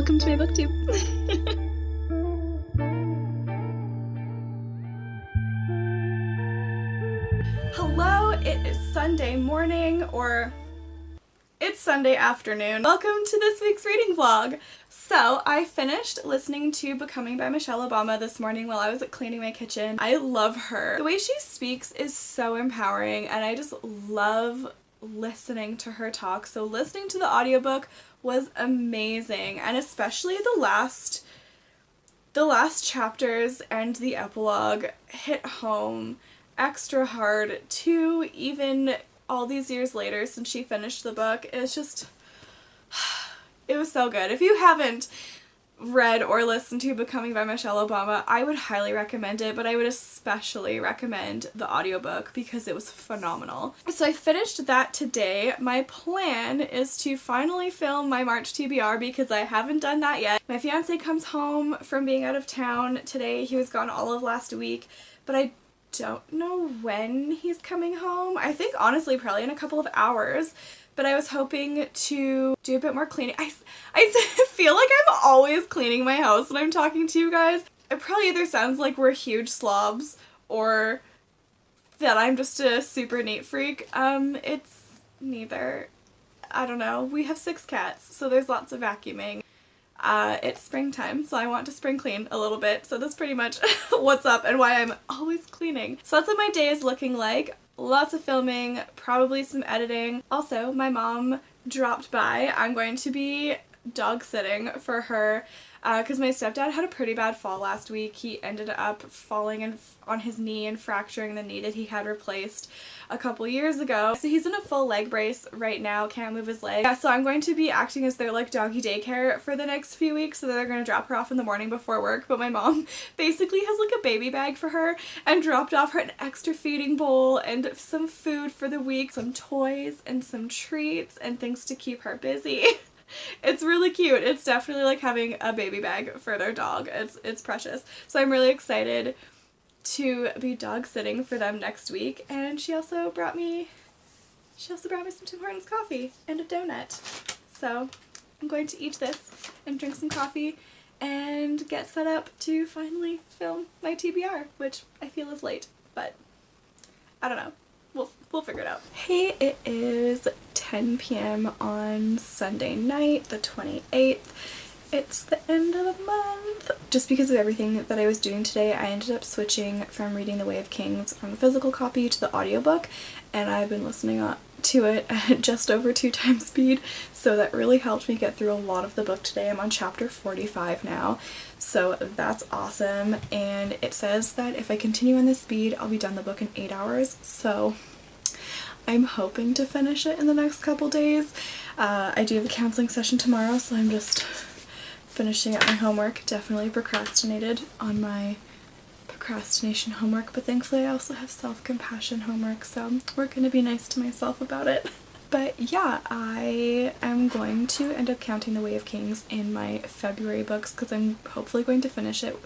Welcome to my booktube. Hello, it is Sunday morning, or it's Sunday afternoon. Welcome to this week's reading vlog. So I finished listening to Becoming by Michelle Obama this morning while I was cleaning my kitchen. I love her. The way she speaks is so empowering and I just love listening to her talk. So listening to the audiobook was amazing, and especially the last chapters and the epilogue hit home extra hard too, even all these years later since she finished the book. It's just, it was so good. If you haven't read or listened to Becoming by Michelle Obama, I would highly recommend it, but I would especially recommend the audiobook because it was phenomenal. So I finished that today. My plan is to finally film my March TBR because I haven't done that yet. My fiance comes home from being out of town today. He was gone all of last week, but I don't know when he's coming home. I think honestly probably in a couple of hours. But I was hoping to do a bit more cleaning. I feel like I'm always cleaning my house when I'm talking to you guys. It probably either sounds like we're huge slobs or that I'm just a super neat freak. It's neither. I don't know. We have 6 cats, so there's lots of vacuuming. It's springtime, so I want to spring clean a little bit. So that's pretty much what's up and why I'm always cleaning. So that's what my day is looking like. Lots of filming, probably some editing. Also, my mom dropped by. I'm going to be dog sitting for her because my stepdad had a pretty bad fall last week. He ended up falling on his knee and fracturing the knee that he had replaced a couple years ago. So he's in a full leg brace right now, can't move his leg. Yeah, so I'm going to be acting as their like doggy daycare for the next few weeks, so they're going to drop her off in the morning before work. But my mom basically has like a baby bag for her and dropped off her an extra feeding bowl and some food for the week, some toys and some treats and things to keep her busy. It's really cute. It's definitely like having a baby bag for their dog. It's precious. So I'm really excited to be dog sitting for them next week. And she also brought me some Tim Hortons coffee and a donut. So I'm going to eat this and drink some coffee and get set up to finally film my TBR, which I feel is late, but I don't know. We'll figure it out. Hey, it is 10 p.m. on Sunday night, the 28th. It's the end of the month. Just because of everything that I was doing today, I ended up switching from reading The Way of Kings from the physical copy to the audiobook, and I've been listening to it at just over 2 times speed, so that really helped me get through a lot of the book today. I'm on chapter 45 now, so that's awesome, and it says that if I continue on this speed, I'll be done the book in 8 hours, so I'm hoping to finish it in the next couple days. I do have a counseling session tomorrow, so I'm just finishing up my homework. Definitely procrastinated on my procrastination homework, but thankfully I also have self-compassion homework, so we're gonna be nice to myself about it. But yeah, I am going to end up counting The Way of Kings in my February books because I'm hopefully going to finish it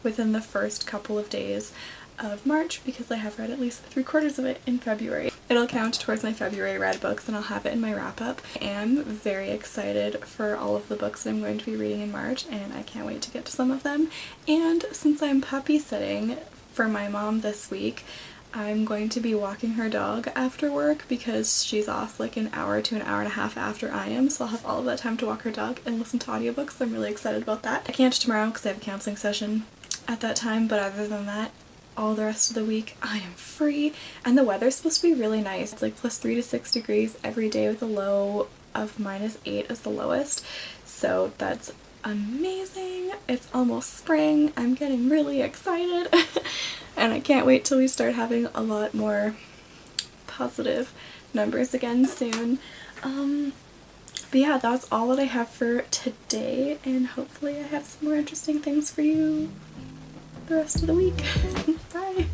within the first couple of days of March because I have read at least 3/4 of it in February. It'll count towards my February read books and I'll have it in my wrap up. I am very excited for all of the books that I'm going to be reading in March and I can't wait to get to some of them. And since I'm puppy sitting for my mom this week, I'm going to be walking her dog after work because she's off like an hour to an hour and a half after I am, so I'll have all of that time to walk her dog and listen to audiobooks. So I'm really excited about that. I can't tomorrow because I have a counseling session at that time, but other than that, all the rest of the week I am free, and the weather's supposed to be really nice. It's like +3 to 6 degrees every day with a low of -8 as the lowest, so that's amazing. It's almost spring. I'm getting really excited and I can't wait till we start having a lot more positive numbers again soon. But yeah, that's all that I have for today, and hopefully I have some more interesting things for you the rest of the week. Bye!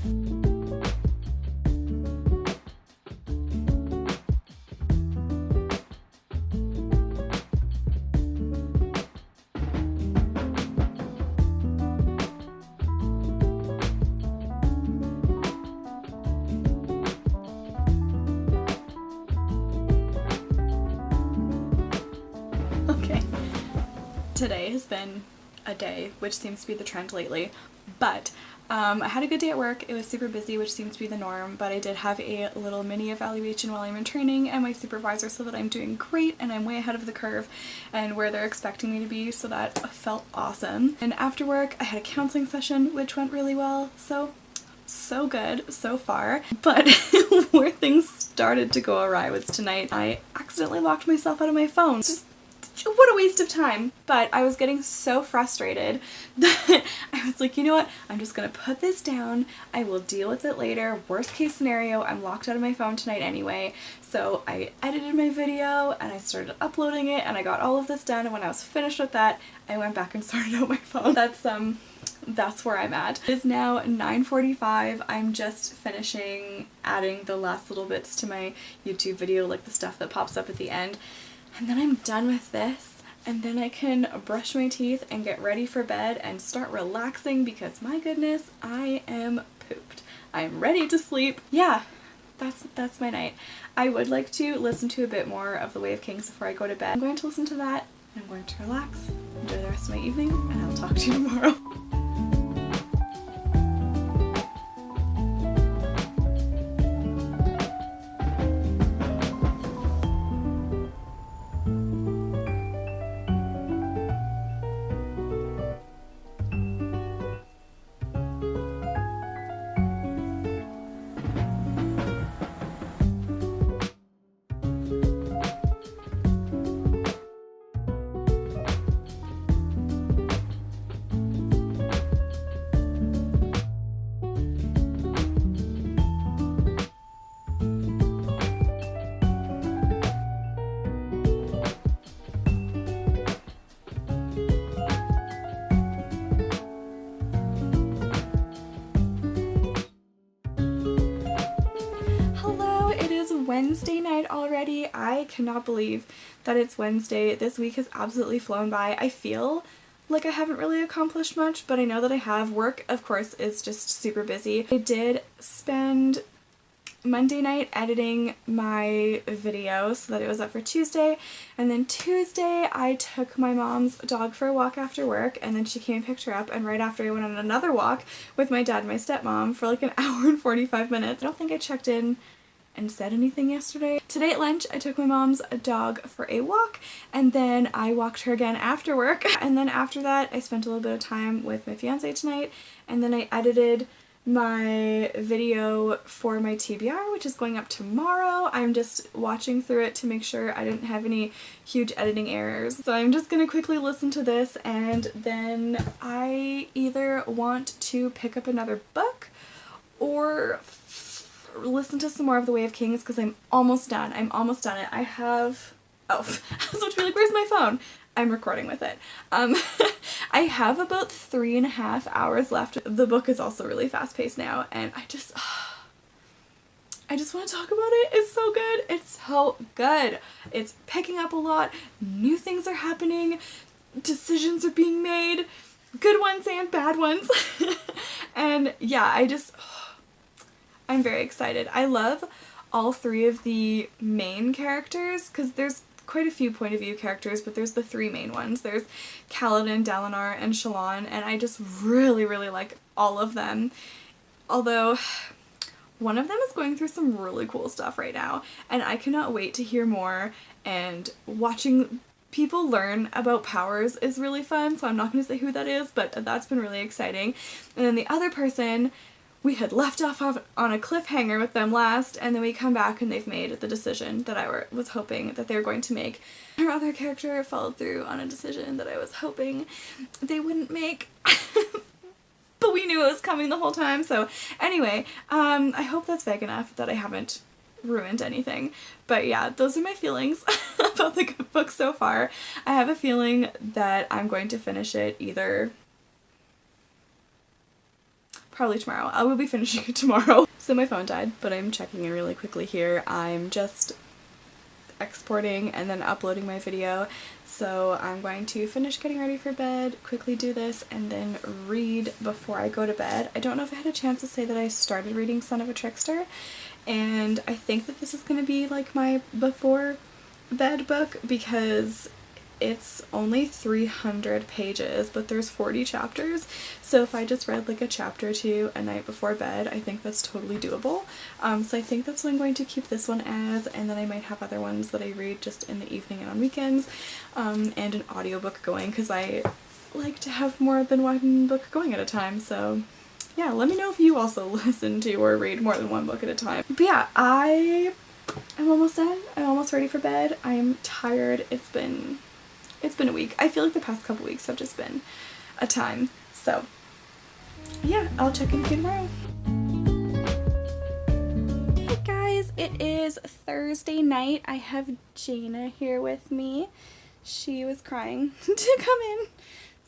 today has been a day, which seems to be the trend lately, but I had a good day at work. It was super busy, which seems to be the norm, but I did have a little mini evaluation while I'm in training, and my supervisor said that I'm doing great and I'm way ahead of the curve and where they're expecting me to be, so that felt awesome. And after work I had a counseling session, which went really well, so good so far. But where things started to go awry was tonight. I accidentally locked myself out of my phone. Just what a waste of time. But I was getting so frustrated that I was like, you know what, I'm just gonna put this down, I will deal with it later. Worst case scenario, I'm locked out of my phone tonight anyway. So I edited my video and I started uploading it and I got all of this done, and when I was finished with that, I went back and sorted out my phone. That's where I'm at. It is now 9:45. I'm just finishing adding the last little bits to my YouTube video, like the stuff that pops up at the end. And then I'm done with this, and then I can brush my teeth and get ready for bed and start relaxing, because my goodness, I am pooped. I'm ready to sleep. Yeah, that's my night. I would like to listen to a bit more of The Way of Kings before I go to bed. I'm going to listen to that, and I'm going to relax, enjoy the rest of my evening, and I'll talk to you tomorrow. Wednesday night already. I cannot believe that it's Wednesday. This week has absolutely flown by. I feel like I haven't really accomplished much, but I know that I have. Work, of course, is just super busy. I did spend Monday night editing my video so that it was up for Tuesday, and then Tuesday I took my mom's dog for a walk after work, and then she came and picked her up, and right after I went on another walk with my dad and my stepmom for like an hour and 45 minutes. I don't think I checked in and said anything yesterday. Today at lunch I took my mom's dog for a walk, and then I walked her again after work, and then after that I spent a little bit of time with my fiance tonight, and then I edited my video for my TBR, which is going up tomorrow. I'm just watching through it to make sure I didn't have any huge editing errors. So I'm just gonna quickly listen to this, and then I either want to pick up another book or listen to some more of The Way of Kings, because I'm almost done. I'm almost done it. I have... oh, I was about to be like, where's my phone? I'm recording with it. I have about 3.5 hours left. The book is also really fast-paced now, and I just want to talk about it. It's so good. It's so good. It's picking up a lot. New things are happening. Decisions are being made. Good ones and bad ones. And yeah, I'm very excited. I love all three of the main characters, because there's quite a few point of view characters, but there's the three main ones. There's Kaladin, Dalinar, and Shallan, and I just really, really like all of them. Although one of them is going through some really cool stuff right now, and I cannot wait to hear more, and watching people learn about powers is really fun, so I'm not going to say who that is, but that's been really exciting. And then the other person, we had left off on a cliffhanger with them last, and then we come back and they've made the decision that I was hoping that they were going to make. Our other character followed through on a decision that I was hoping they wouldn't make. But we knew it was coming the whole time, so anyway, I hope that's vague enough that I haven't ruined anything. But yeah, those are my feelings about the good book so far. I have a feeling that I'm going to finish it either... probably tomorrow. I will be finishing it tomorrow. So my phone died, but I'm checking in really quickly here. I'm just exporting and then uploading my video. So I'm going to finish getting ready for bed, quickly do this, and then read before I go to bed. I don't know if I had a chance to say that I started reading Son of a Trickster, and I think that this is going to be like my before bed book, because it's only 300 pages, but there's 40 chapters, so if I just read like a chapter or two a night before bed, I think that's totally doable. So I think that's what I'm going to keep this one as, and then I might have other ones that I read just in the evening and on weekends, and an audiobook going, because I like to have more than one book going at a time. So yeah, let me know if you also listen to or read more than one book at a time. But yeah, I'm almost done. I'm almost ready for bed. I'm tired. It's been a week. I feel like the past couple weeks have just been a time. So yeah, I'll check in with you tomorrow. Hey guys, it is Thursday night. I have Jana here with me. She was crying to come in,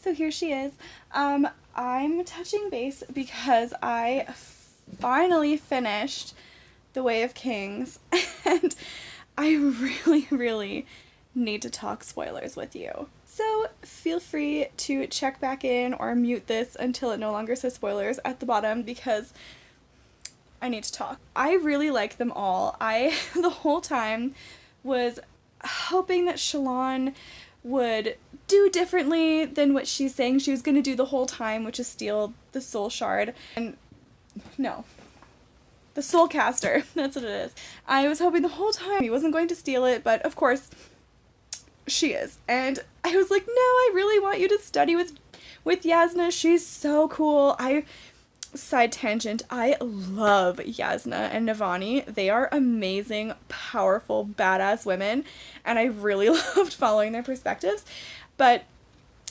so here she is. I'm touching base because I finally finished The Way of Kings, and I really need to talk spoilers with you. So feel free to check back in or mute this until it no longer says spoilers at the bottom, because I need to talk. I really like them all. I, the whole time, was hoping that Shallan would do differently than what she's saying she was going to do the whole time, which is steal the soul shard. And no. The soul caster, that's what it is. I was hoping the whole time he wasn't going to steal it, but of course she is. And I was like, no, I really want you to study with Yasna. She's so cool. Side tangent, I love Yasna and Navani. They are amazing, powerful, badass women, and I really loved following their perspectives. But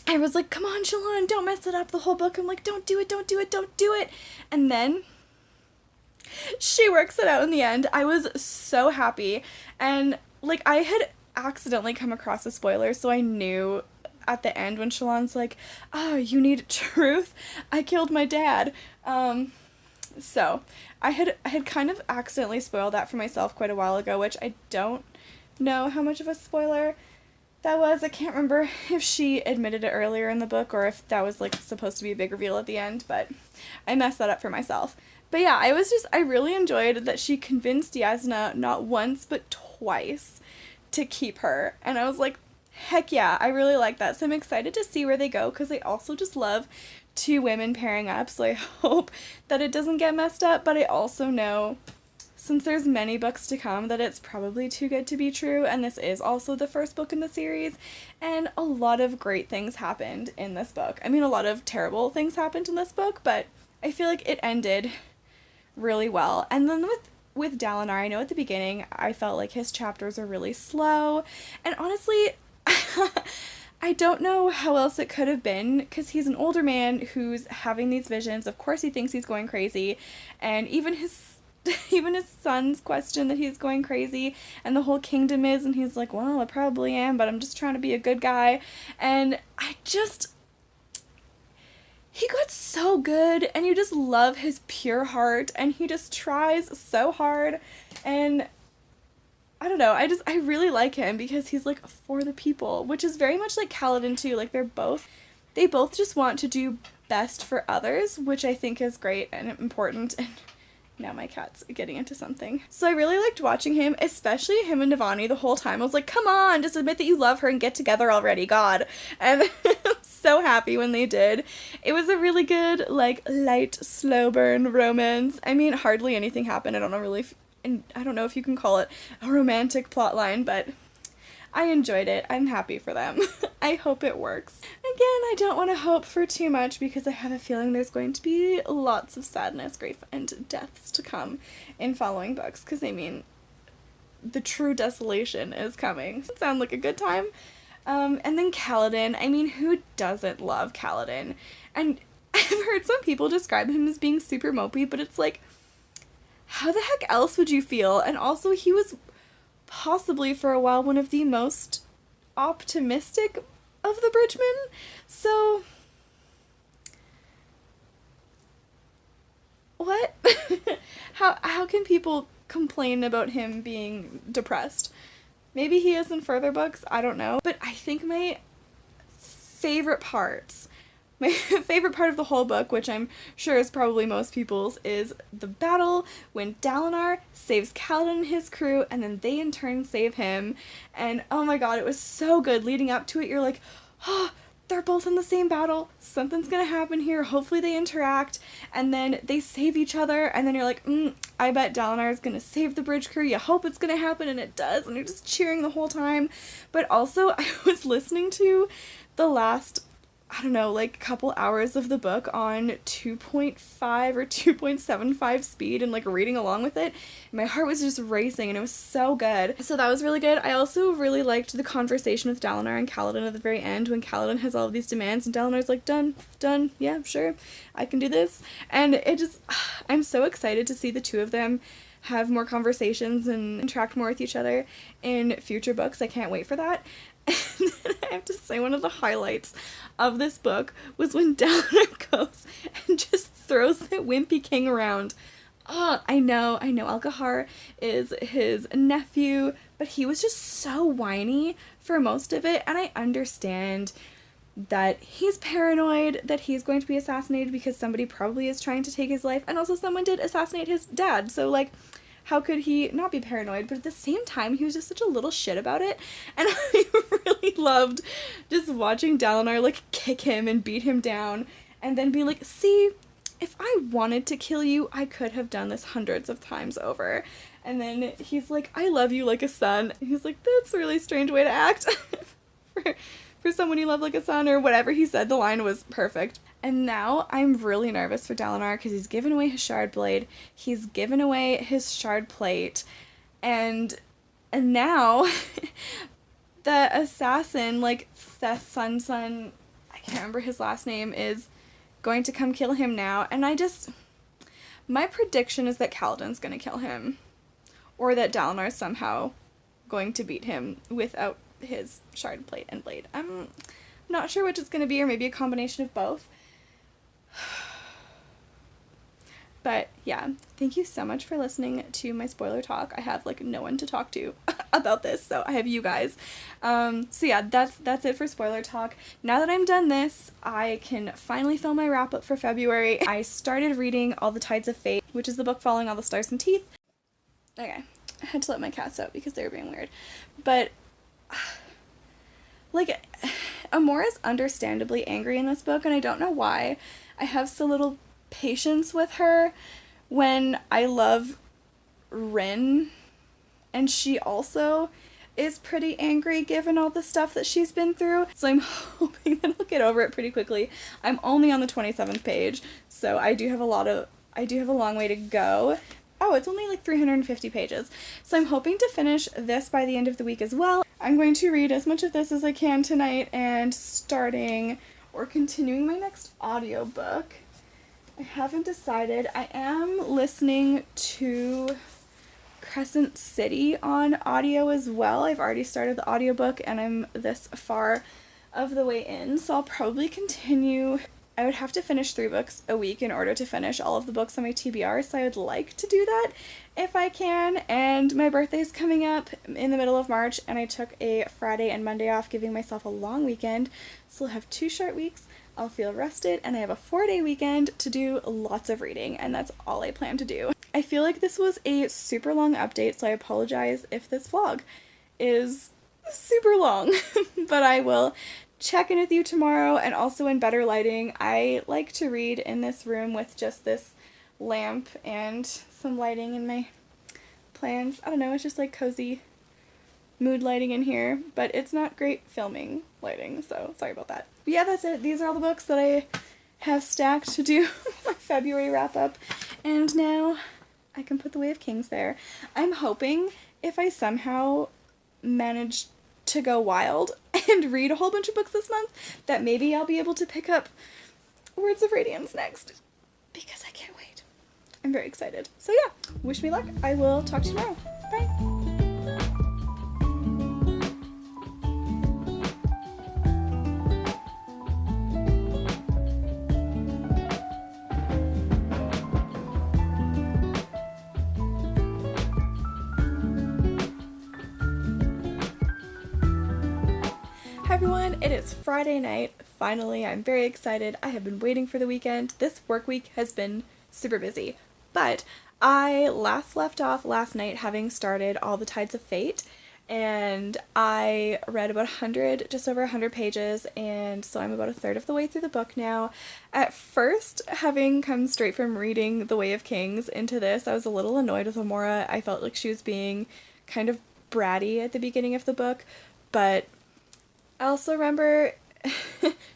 I was like, come on, Shallan, don't mess it up the whole book. I'm like, don't do it, don't do it, don't do it. And then she works it out in the end. I was so happy. And like, I had accidentally come across a spoiler, so I knew at the end when Shallan's like, oh, you need truth? I killed my dad. So I had kind of accidentally spoiled that for myself quite a while ago, which I don't know how much of a spoiler that was. I can't remember if she admitted it earlier in the book or if that was like supposed to be a big reveal at the end, but I messed that up for myself. But yeah, I really enjoyed that she convinced Yasna not once but twice to keep her, and I was like, heck yeah, I really like that. So I'm excited to see where they go, because I also just love two women pairing up, so I hope that it doesn't get messed up. But I also know, since there's many books to come, that it's probably too good to be true, and this is also the first book in the series, and a lot of great things happened in this book. I mean, a lot of terrible things happened in this book, but I feel like it ended really well. And then with Dalinar, I know at the beginning I felt like his chapters are really slow, and honestly, I don't know how else it could have been, because he's an older man who's having these visions. Of course he thinks he's going crazy, and even his sons question that he's going crazy, and the whole kingdom is, and he's like, well, I probably am, but I'm just trying to be a good guy. And he got so good, and you just love his pure heart, and he just tries so hard, and I don't know, I really like him because he's like for the people, which is very much like Kaladin too. Like they both just want to do best for others, which I think is great and important. And now my cat's getting into something. So I really liked watching him, especially him and Navani the whole time. I was like, come on, just admit that you love her and get together already, God. And I'm so happy when they did. It was a really good, like, light, slow burn romance. I mean, hardly anything happened. I don't know if you can call it a romantic plotline, but I enjoyed it. I'm happy for them. I hope it works. Again, I don't want to hope for too much, because I have a feeling there's going to be lots of sadness, grief, and deaths to come in following books, because I mean, the true desolation is coming. Doesn't sound like a good time. And then Kaladin. I mean, who doesn't love Kaladin? And I've heard some people describe him as being super mopey, but it's like, how the heck else would you feel? And also, he was possibly for a while one of the most optimistic of the Bridgemen. So what? How can people complain about him being depressed? Maybe he is in further books, I don't know. But I think my favorite parts My favorite part of the whole book, which I'm sure is probably most people's, is the battle when Dalinar saves Kaladin and his crew, and then they in turn save him. And oh my god, it was so good. Leading up to it, you're like, oh, they're both in the same battle. Something's gonna happen here. Hopefully they interact. And then they save each other, and then you're like, I bet Dalinar is gonna save the bridge crew. You hope it's gonna happen, and it does. And you're just cheering the whole time. But also, I was listening to the last, I don't know, like couple hours of the book on 2.5 or 2.75 speed and like reading along with it. My heart was just racing and it was so good. So that was really good. I also really liked the conversation with Dalinar and Kaladin at the very end when Kaladin has all of these demands and Dalinar's like, done, yeah, sure, I can do this. And it just, I'm so excited to see the two of them have more conversations and interact more with each other in future books. I can't wait for that. And then I have to say, one of the highlights of this book was when Dalinar goes and just throws the Wimpy King around. Oh, I know, Alcahar is his nephew, but he was just so whiny for most of it, and I understand that he's paranoid that he's going to be assassinated because somebody probably is trying to take his life, and also someone did assassinate his dad, so like, how could he not be paranoid? But at the same time, he was just such a little shit about it. And I really loved just watching Dalinar, like, kick him and beat him down. And then be like, see, if I wanted to kill you, I could have done this hundreds of times over. And then he's like, I love you like a son. And he's like, that's a really strange way to act for someone you love like a son, or whatever he said. The line was perfect. And now I'm really nervous for Dalinar because he's given away his shard blade, he's given away his shard plate, and now the assassin, like Seth's son, I can't remember his last name, is going to come kill him now, and my prediction is that Kaladin's gonna kill him, or that Dalinar's somehow going to beat him without his shard plate and blade. I'm not sure which it's gonna be, or maybe a combination of both. But yeah, thank you so much for listening to my spoiler talk. I have like no one to talk to about this, so I have you guys. So yeah, that's it for spoiler talk. Now that I'm done this, I can finally film my wrap up for February. I started reading All the Tides of Fate, which is the book following All the Stars and Teeth. Okay, I had to let my cats out because they were being weird. But like, Amora is understandably angry in this book, and I don't know why. I have so little patience with her when I love Rin, and she also is pretty angry given all the stuff that she's been through, so I'm hoping that I'll get over it pretty quickly. I'm only on the 27th page, so I do have a long way to go. Oh, it's only like 350 pages. So I'm hoping to finish this by the end of the week as well. I'm going to read as much of this as I can tonight, and starting or continuing my next audiobook. I haven't decided. I am listening to Crescent City on audio as well. I've already started the audiobook and I'm this far of the way in, so I'll probably continue. I would have to finish 3 books a week in order to finish all of the books on my TBR, so I would like to do that if I can, and my birthday's coming up in the middle of March, and I took a Friday and Monday off, giving myself a long weekend, so I'll have 2 short weeks, I'll feel rested, and I have a 4-day weekend to do lots of reading, and that's all I plan to do. I feel like this was a super long update, so I apologize if this vlog is super long, but I will check in with you tomorrow, and also in better lighting. I like to read in this room with just this lamp and some lighting in my plans. I don't know, it's just like cozy mood lighting in here, but it's not great filming lighting, so sorry about that. But yeah, that's it. These are all the books that I have stacked to do my February wrap up, and now I can put The Way of Kings there. I'm hoping if I somehow manage to go wild and read a whole bunch of books this month, that maybe I'll be able to pick up Words of Radiance next, because I can't wait. I'm very excited. So yeah, wish me luck. I will talk to you tomorrow. Bye! Hi everyone, it is Friday night, finally. I'm very excited. I have been waiting for the weekend. This work week has been super busy, but I last left off last night having started All the Tides of Fate, and I read about 100, just over 100 pages, and so I'm about a third of the way through the book now. At first, having come straight from reading The Way of Kings into this, I was a little annoyed with Amora. I felt like she was being kind of bratty at the beginning of the book, but I also remember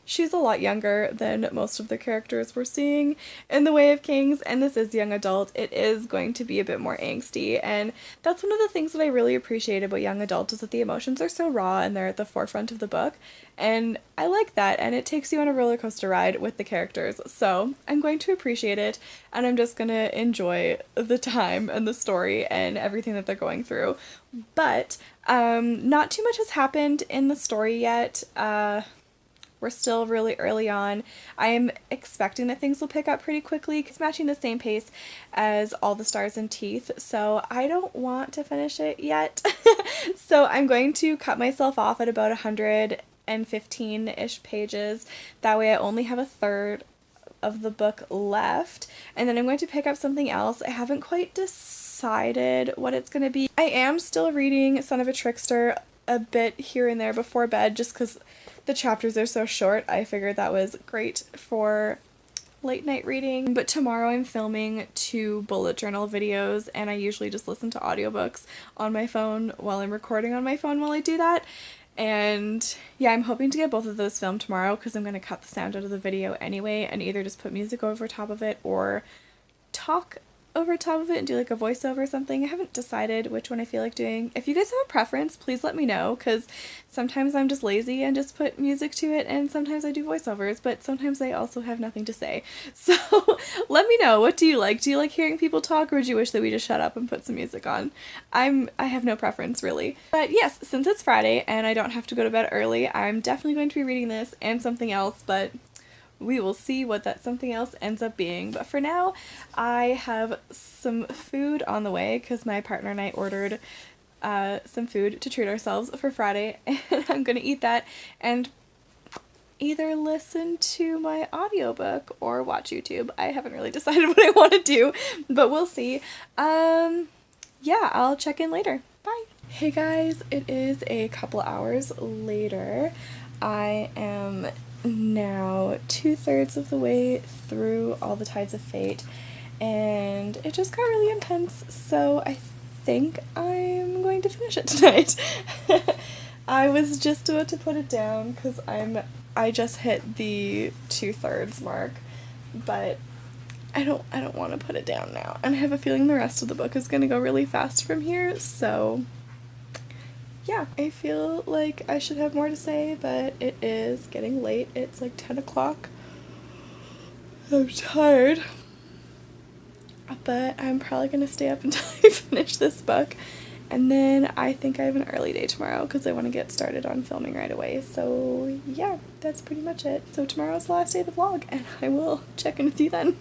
she's a lot younger than most of the characters we're seeing in The Way of Kings, and this is young adult. It is going to be a bit more angsty, and that's one of the things that I really appreciate about young adult, is that the emotions are so raw and they're at the forefront of the book, and I like that, and it takes you on a roller coaster ride with the characters, so I'm going to appreciate it, and I'm just gonna enjoy the time and the story and everything that they're going through. But not too much has happened in the story yet. We're still really early on. I am expecting that things will pick up pretty quickly. It's matching the same pace as All the Stars and Teeth, so I don't want to finish it yet. So I'm going to cut myself off at about 115-ish pages. That way I only have a third of the book left, and then I'm going to pick up something else. I haven't quite decided what it's going to be. I am still reading Son of a Trickster a bit here and there before bed, just because the chapters are so short. I figured that was great for late night reading. But tomorrow I'm filming 2 bullet journal videos, and I usually just listen to audiobooks on my phone while I'm recording on my phone while I do that. And yeah, I'm hoping to get both of those filmed tomorrow, because I'm going to cut the sound out of the video anyway and either just put music over top of it or talk over top of it and do like a voiceover or something. I haven't decided which one I feel like doing. If you guys have a preference, please let me know, because sometimes I'm just lazy and just put music to it, and sometimes I do voiceovers, but sometimes I also have nothing to say. So let me know, what do you like? Do you like hearing people talk, or would you wish that we just shut up and put some music on? I have no preference really. But yes, since it's Friday and I don't have to go to bed early, I'm definitely going to be reading this and something else, but we will see what that something else ends up being. But for now, I have some food on the way, because my partner and I ordered some food to treat ourselves for Friday, and I'm gonna eat that and either listen to my audiobook or watch YouTube. I haven't really decided what I want to do, but we'll see. Yeah, I'll check in later. Bye! Hey guys, it is a couple hours later. I am now 2/3 of the way through All the Tides of Fate, and it just got really intense, so I think I'm going to finish it tonight. I was just about to put it down because I just hit the 2/3 mark, but I don't want to put it down now, and I have a feeling the rest of the book is going to go really fast from here, so yeah, I feel like I should have more to say, but it is getting late. It's like 10 o'clock. I'm tired, but I'm probably going to stay up until I finish this book, and then I think I have an early day tomorrow because I want to get started on filming right away. So yeah, that's pretty much it. So tomorrow's the last day of the vlog, and I will check in with you then.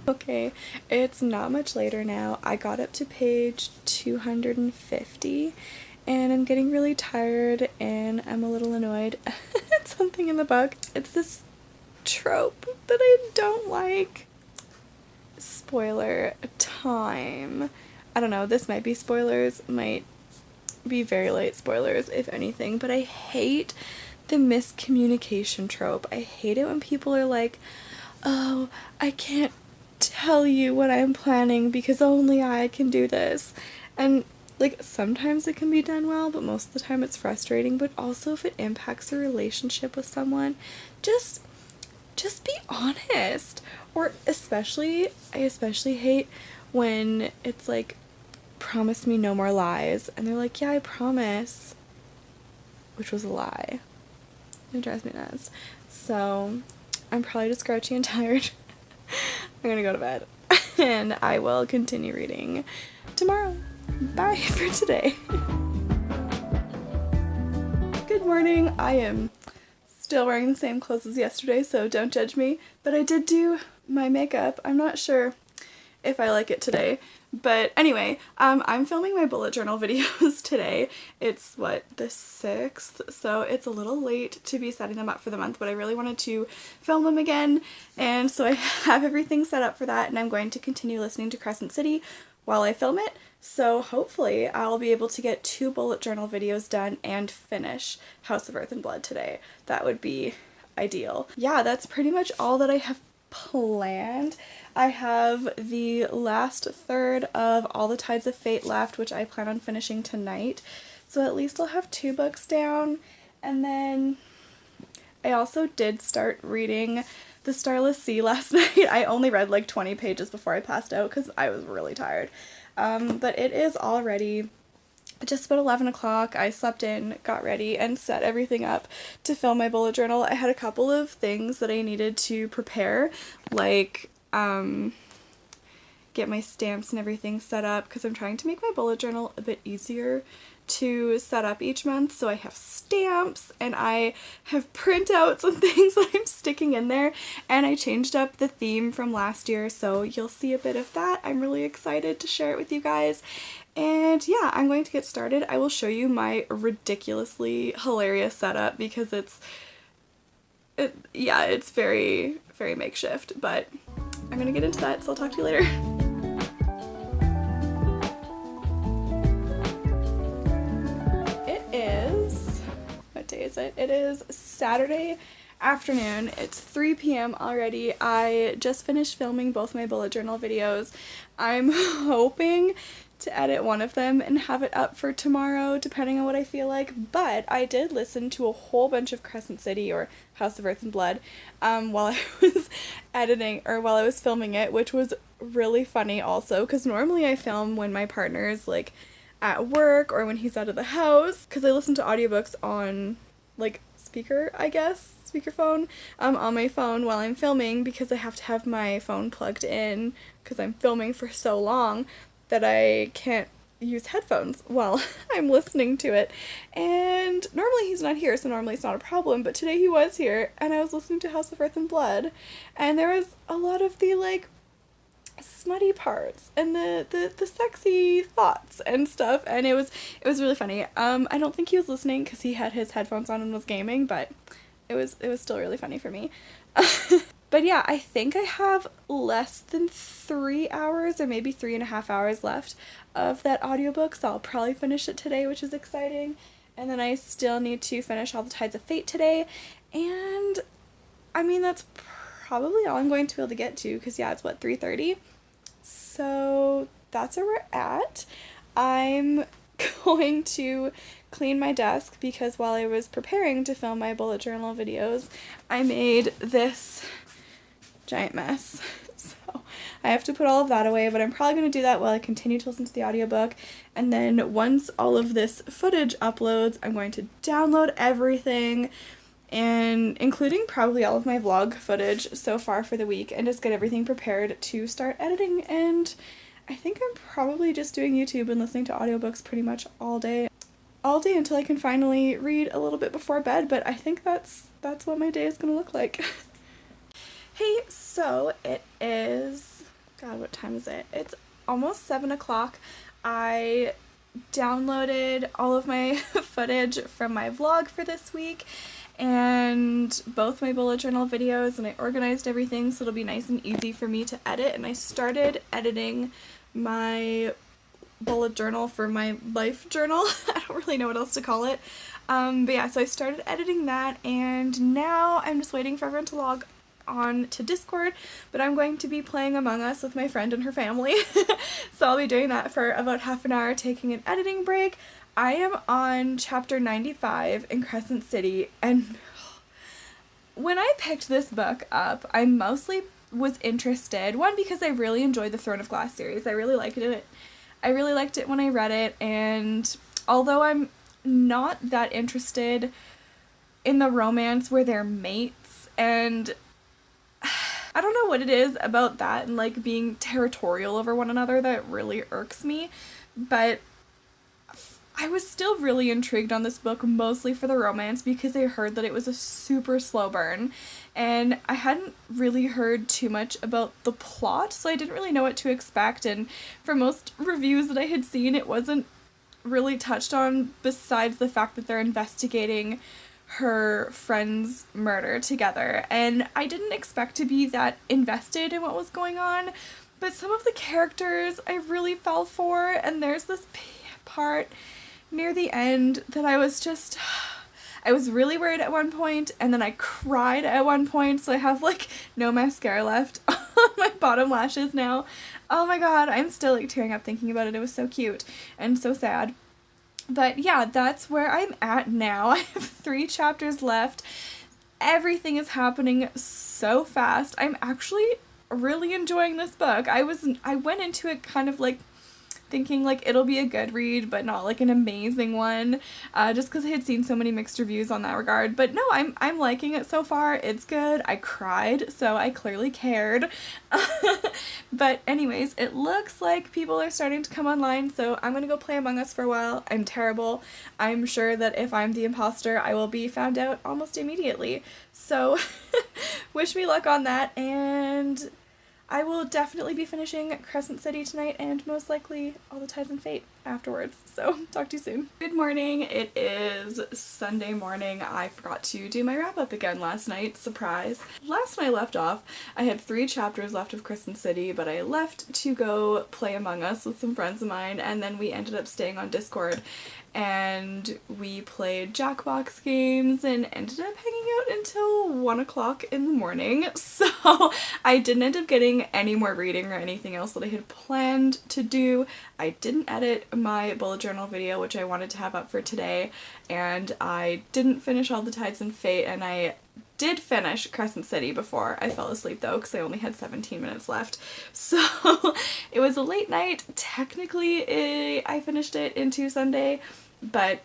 Okay, it's not much later now. I got up to page 250, and I'm getting really tired, and I'm a little annoyed at something in the book. It's this trope that I don't like. Spoiler time. I don't know, this might be spoilers, might be very late spoilers, if anything, but I hate the miscommunication trope. I hate it when people are like, oh, I can't tell you what I'm planning because only I can do this. And like, sometimes it can be done well, but most of the time it's frustrating. But also, if it impacts a relationship with someone, just be honest. Or I especially hate when it's like, promise me no more lies, and they're like, yeah, I promise, which was a lie. It drives me nuts. So I'm probably just grouchy and tired. I'm gonna go to bed, and I will continue reading tomorrow. Bye for today. Good morning. I am still wearing the same clothes as yesterday, so don't judge me, but I did do my makeup. I'm not sure if I like it today, But anyway, I'm filming my bullet journal videos today. It's what, the 6th, so it's a little late to be setting them up for the month, but I really wanted to film them again, and so I have everything set up for that, and I'm going to continue listening to Crescent City while I film it, so hopefully I'll be able to get 2 bullet journal videos done and finish House of Earth and Blood today. That would be ideal. Yeah, that's pretty much all that I have planned. I have the last third of All the Tides of Fate left, which I plan on finishing tonight, so at least I'll have 2 books down. And then I also did start reading The Starless Sea last night. I only read like 20 pages before I passed out because I was really tired, but it is already just about 11 o'clock. I slept in, got ready, and set everything up to film my bullet journal. I had a couple of things that I needed to prepare, like get my stamps and everything set up, because I'm trying to make my bullet journal a bit easier to set up each month. So I have stamps and I have printouts and things that I'm sticking in there, and I changed up the theme from last year, so you'll see a bit of that. I'm really excited to share it with you guys. And yeah, I'm going to get started. I will show you my ridiculously hilarious setup because it's very, very makeshift, but I'm gonna get into that, so I'll talk to you later. It is, what day is it? It is Saturday afternoon. It's 3 p.m. already. I just finished filming both my bullet journal videos. I'm hoping to edit one of them and have it up for tomorrow, depending on what I feel like, but I did listen to a whole bunch of Crescent City, or House of Earth and Blood, while I was editing, or while I was filming it, which was really funny also, because normally I film when my partner is like at work or when he's out of the house, because I listen to audiobooks on like speakerphone, on my phone while I'm filming, because I have to have my phone plugged in because I'm filming for so long that I can't use headphones while I'm listening to it. And normally he's not here, so normally it's not a problem, but today he was here and I was listening to House of Earth and Blood, and there was a lot of the like smutty parts and the sexy thoughts and stuff, and it was really funny. I don't think he was listening because he had his headphones on and was gaming, but it was still really funny for me. But yeah, I think I have less than 3 hours or maybe 3.5 hours left of that audiobook, so I'll probably finish it today, which is exciting. And then I still need to finish All the Tides of Fate today, and I mean, that's probably all I'm going to be able to get to, because yeah, it's what, 3:30? So that's where we're at. I'm going to clean my desk because while I was preparing to film my bullet journal videos, I made this giant mess. So I have to put all of that away, but I'm probably going to do that while I continue to listen to the audiobook. And then once all of this footage uploads, I'm going to download everything, and including probably all of my vlog footage so far for the week, and just get everything prepared to start editing. And I think I'm probably just doing YouTube and listening to audiobooks pretty much all day until I can finally read a little bit before bed, but I think that's what my day is going to look like. Hey, so it is, God, what time is it? It's almost 7 o'clock. I downloaded all of my footage from my vlog for this week and both my bullet journal videos, and I organized everything so it'll be nice and easy for me to edit, and I started editing my bullet journal for my life journal. I don't really know what else to call it. But yeah, so I started editing that, and now I'm just waiting for everyone to log on to Discord, but I'm going to be playing Among Us with my friend and her family. So I'll be doing that for about half an hour, taking an editing break. I am on chapter 95 in Crescent City, and when I picked this book up, I mostly was interested, one, because I really enjoyed the Throne of Glass series. I really liked it. I really liked it when I read it, and although I'm not that interested in the romance where they're mates, and I don't know what it is about that and like being territorial over one another that really irks me, but I was still really intrigued on this book, mostly for the romance, because I heard that it was a super slow burn, and I hadn't really heard too much about the plot, so I didn't really know what to expect, and for most reviews that I had seen, it wasn't really touched on besides the fact that they're investigating her friend's murder together, and I didn't expect to be that invested in what was going on, but some of the characters I really fell for, and there's this part near the end that I was really worried at one point, and then I cried at one point, so I have like no mascara left on my bottom lashes now. Oh my god, I'm still like tearing up thinking about it. It was so cute and so sad. But yeah, that's where I'm at now. I have 3 chapters left. Everything is happening so fast. I'm actually really enjoying this book. I went into it kind of like thinking like it'll be a good read, but not like an amazing one, just because I had seen so many mixed reviews on that regard. But no, I'm liking it so far. It's good. I cried, so I clearly cared. But anyways, it looks like people are starting to come online, so I'm gonna go play Among Us for a while. I'm terrible. I'm sure that if I'm the imposter, I will be found out almost immediately. So wish me luck on that, and I will definitely be finishing Crescent City tonight, and most likely All the Tides and Fate afterwards, so talk to you soon. Good morning, it is Sunday morning. I forgot to do my wrap up again last night, surprise. Last when I left off, I had 3 chapters left of Crescent City, but I left to go play Among Us with some friends of mine, and then we ended up staying on Discord, and we played Jackbox games and ended up hanging out until 1 o'clock in the morning, so I didn't end up getting any more reading or anything else that I had planned to do. I didn't edit my bullet journal video, which I wanted to have up for today, and I didn't finish All the Tides and Fate, and I did finish Crescent City before I fell asleep though, because I only had 17 minutes left. So it was a late night. Technically, I finished it into Sunday, but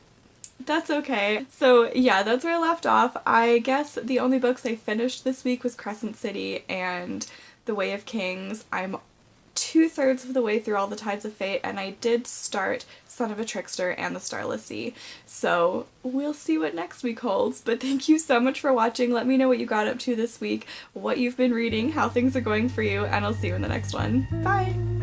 that's okay. So yeah, that's where I left off. I guess the only books I finished this week was Crescent City and The Way of Kings. I'm 2/3 of the way through All the Tides of Fate, and I did start Son of a Trickster and The Starless Sea. So we'll see what next week holds, but thank you so much for watching. Let me know what you got up to this week, what you've been reading, how things are going for you, and I'll see you in the next one. Bye!